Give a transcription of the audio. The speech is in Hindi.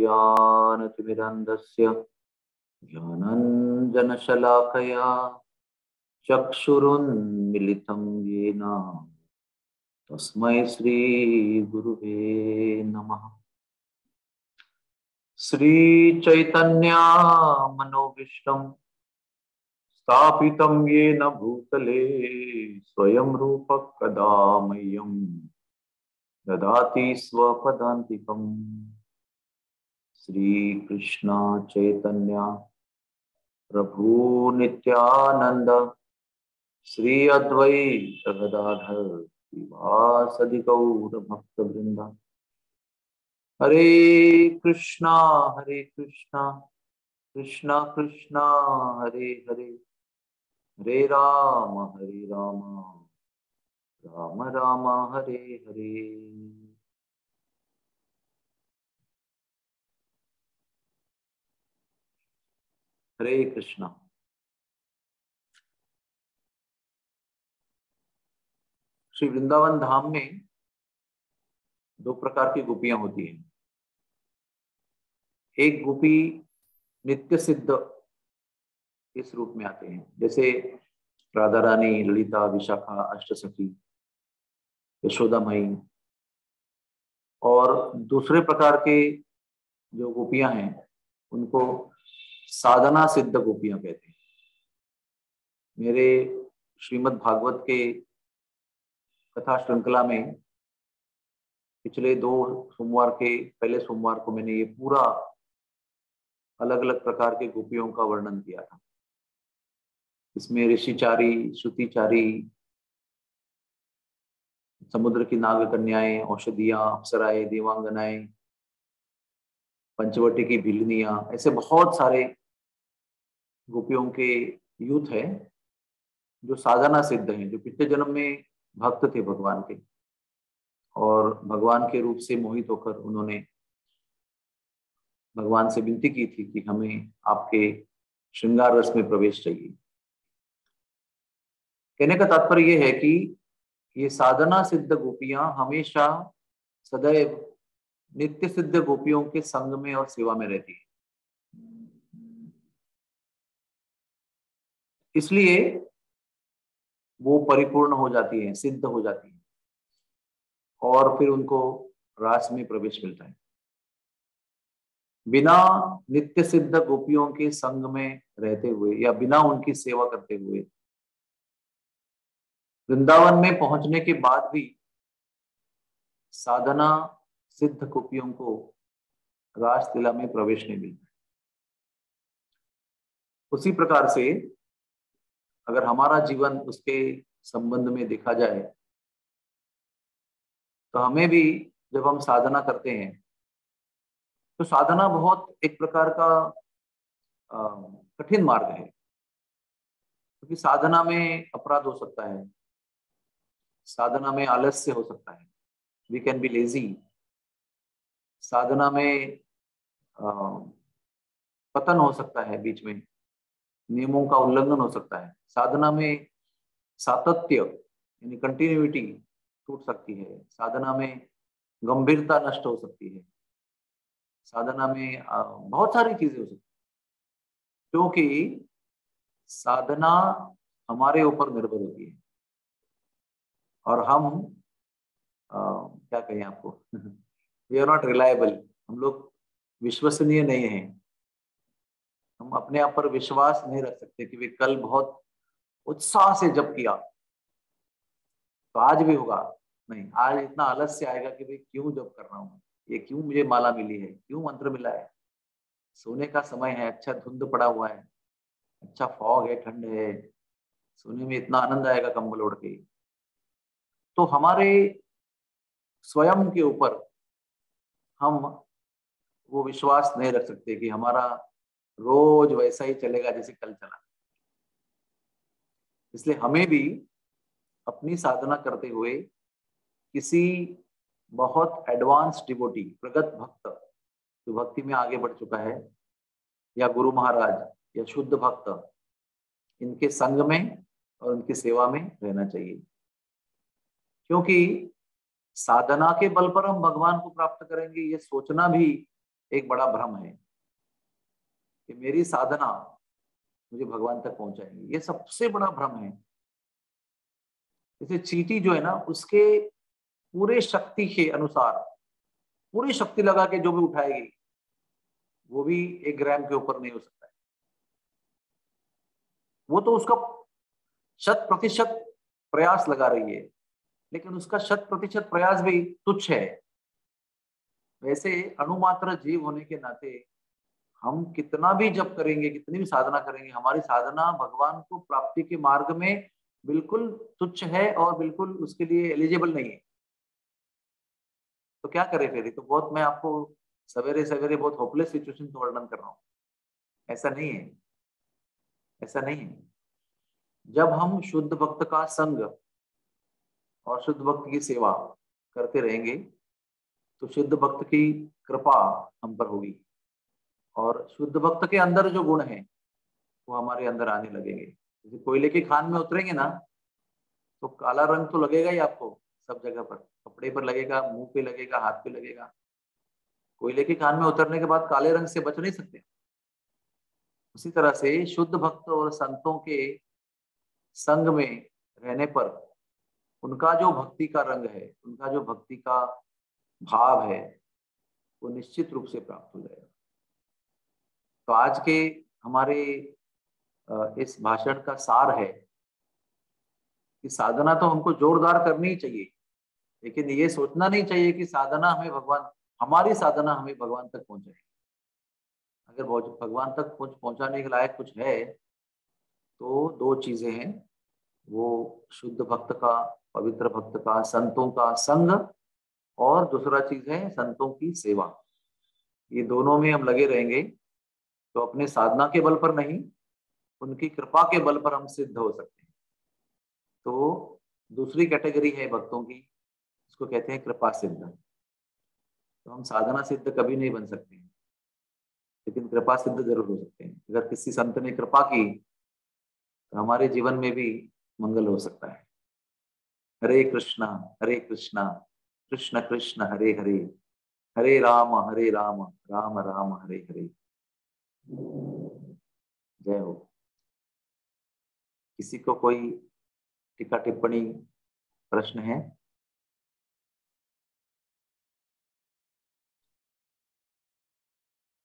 ज्ञानतिमिरन्धस्य ज्ञानाञ्जनशलाकया चक्षुरुन्मिलितं येन तस्मै श्रीगुरुवे नमः। श्रीचैतन्या मनोभीष्टं स्थापितं येन भूतले स्वयं रूपः कदा मह्यं ददाति स्वपदान्तिकम्। श्रीकृष्ण चैतन्य प्रभु नित्यानंद श्री अद्वैत गदाधर श्रीवासदि गौर भक्तवृंद। हरे कृष्णा कृष्णा कृष्णा हरे हरे, हरे राम राम राम हरे हरे। हरे कृष्णा। श्री वृंदावन धाम में दो प्रकार की गोपियां होती हैं। एक गोपी नित्य सिद्ध इस रूप में आते हैं, जैसे राधा रानी, ललिता, विशाखा, अष्टसखी, यशोदा मई। और दूसरे प्रकार के जो गोपियां हैं उनको साधना सिद्ध गोपियां कहते हैं। मेरे श्रीमद् भागवत के कथा श्रृंखला में पिछले दो सोमवार के पहले सोमवार को मैंने ये पूरा अलग अलग प्रकार के गोपियों का वर्णन किया था। इसमें ऋषिचारी, श्रुतिचारी, समुद्र की नाग कन्याएं, औषधियां, अप्सराएं, देवांगनाएं, पंचवटी की भिलनियां, ऐसे बहुत सारे गोपियों के यूथ है जो साधना सिद्ध हैं, जो पिछले जन्म में भक्त थे भगवान के और भगवान के रूप से मोहित होकर उन्होंने भगवान से विनती की थी कि हमें आपके श्रृंगार रस में प्रवेश चाहिए। कहने का तात्पर्य यह है कि ये साधना सिद्ध गोपियां हमेशा सदैव नित्य सिद्ध गोपियों के संग में और सेवा में रहती है। इसलिए वो परिपूर्ण हो जाती है, सिद्ध हो जाती है और फिर उनको रास में प्रवेश मिलता है। बिना नित्य सिद्ध गोपियों के संग में रहते हुए या बिना उनकी सेवा करते हुए वृंदावन में पहुंचने के बाद भी साधना सिद्ध गोपियों को रास लीला में प्रवेश नहीं मिलता। उसी प्रकार से अगर हमारा जीवन उसके संबंध में देखा जाए तो हमें भी जब हम साधना करते हैं तो साधना बहुत एक प्रकार का कठिन मार्ग है, क्योंकि साधना में अपराध हो सकता है, साधना में आलस्य हो सकता है, वी कैन बी लेजी। साधना में पतन हो सकता है, बीच में नियमों का उल्लंघन हो सकता है। साधना में सातत्य यानी कंटिन्यूटी टूट सकती है। साधना में गंभीरता नष्ट हो सकती है। साधना में बहुत सारी चीजें हो सकती है, क्योंकि साधना हमारे ऊपर निर्भर होती है और हम क्या कहें आपको वी आर नॉट रिलायबल। हम लोग विश्वसनीय नहीं हैं। हम अपने आप पर विश्वास नहीं रख सकते कि वे कल बहुत उत्साह से जप किया तो आज भी होगा। नहीं, आज इतना आलस्य आएगा कि भाई क्यों जप कर रहा हूँ, ये क्यों मुझे माला मिली है, क्यों मंत्र मिला है, सोने का समय है, अच्छा धुंध पड़ा हुआ है, अच्छा फॉग है, ठंड है, सोने में इतना आनंद आएगा कंबल ओढ़ के। तो हमारे स्वयं के ऊपर हम वो विश्वास नहीं रख सकते कि हमारा रोज वैसा ही चलेगा जैसे कल चला। इसलिए हमें भी अपनी साधना करते हुए किसी बहुत एडवांस डिवोटी, प्रगत भक्त जो भक्ति में आगे बढ़ चुका है, या गुरु महाराज या शुद्ध भक्त, इनके संग में और उनकी सेवा में रहना चाहिए। क्योंकि साधना के बल पर हम भगवान को प्राप्त करेंगे, ये सोचना भी एक बड़ा भ्रम है कि मेरी साधना मुझे भगवान तक पहुंचाएगी, ये सबसे बड़ा भ्रम है। जैसे चींटी जो है ना, उसके पूरे शक्ति के अनुसार पूरी शक्ति लगा के जो भी उठाएगी वो भी 1 ग्राम के ऊपर नहीं हो सकता है। वो तो उसका 100% प्रयास लगा रही है, लेकिन उसका 100% प्रयास भी तुच्छ है। वैसे अणुमात्र जीव होने के नाते हम कितना भी जप करेंगे, कितनी भी साधना करेंगे, हमारी साधना भगवान को प्राप्ति के मार्ग में बिल्कुल तुच्छ है और बिल्कुल उसके लिए एलिजिबल नहीं है। तो क्या करें फिर? तो बहुत, मैं आपको सवेरे सवेरे बहुत होपलेस सिचुएशन का वर्णन कर रहा हूँ। ऐसा नहीं है, ऐसा नहीं है। जब हम शुद्ध भक्त का संग और शुद्ध भक्त की सेवा करते रहेंगे तो शुद्ध भक्त की कृपा हम पर होगी, और शुद्ध भक्त के अंदर जो गुण है वो हमारे अंदर आने लगेंगे। जैसे कोयले की खान में उतरेंगे ना, तो काला रंग तो लगेगा ही आपको, सब जगह पर, कपड़े पर लगेगा, मुंह पे लगेगा, हाथ पे लगेगा। कोयले की खान में उतरने के बाद काले रंग से बच नहीं सकते। उसी तरह से शुद्ध भक्त और संतों के संग में रहने पर उनका जो भक्ति का रंग है, उनका जो भक्ति का भाव है, वो निश्चित रूप से प्राप्त हो जाएगा। तो आज के हमारे इस भाषण का सार है कि साधना तो हमको जोरदार करनी ही चाहिए, लेकिन ये सोचना नहीं चाहिए कि साधना हमें भगवान, हमारी साधना हमें भगवान तक पहुंचाए। अगर भगवान तक पहुंचाने के लायक कुछ है तो 2 चीजें हैं, वो शुद्ध भक्त का, पवित्र भक्त का, संतों का संग, और दूसरा चीज है संतों की सेवा। ये दोनों में हम लगे रहेंगे तो अपने साधना के बल पर नहीं, उनकी कृपा के बल पर हम सिद्ध हो सकते हैं। तो दूसरी कैटेगरी है भक्तों की, इसको कहते हैं कृपा सिद्ध। तो हम साधना सिद्ध कभी नहीं बन सकते हैं, लेकिन कृपा सिद्ध जरूर हो सकते हैं। अगर किसी संत ने कृपा की तो हमारे जीवन में भी मंगल हो सकता है। हरे कृष्णा कृष्ण कृष्ण हरे हरे, हरे राम राम राम हरे हरे। जय हो। किसी को कोई टीका टिप्पणी प्रश्न है?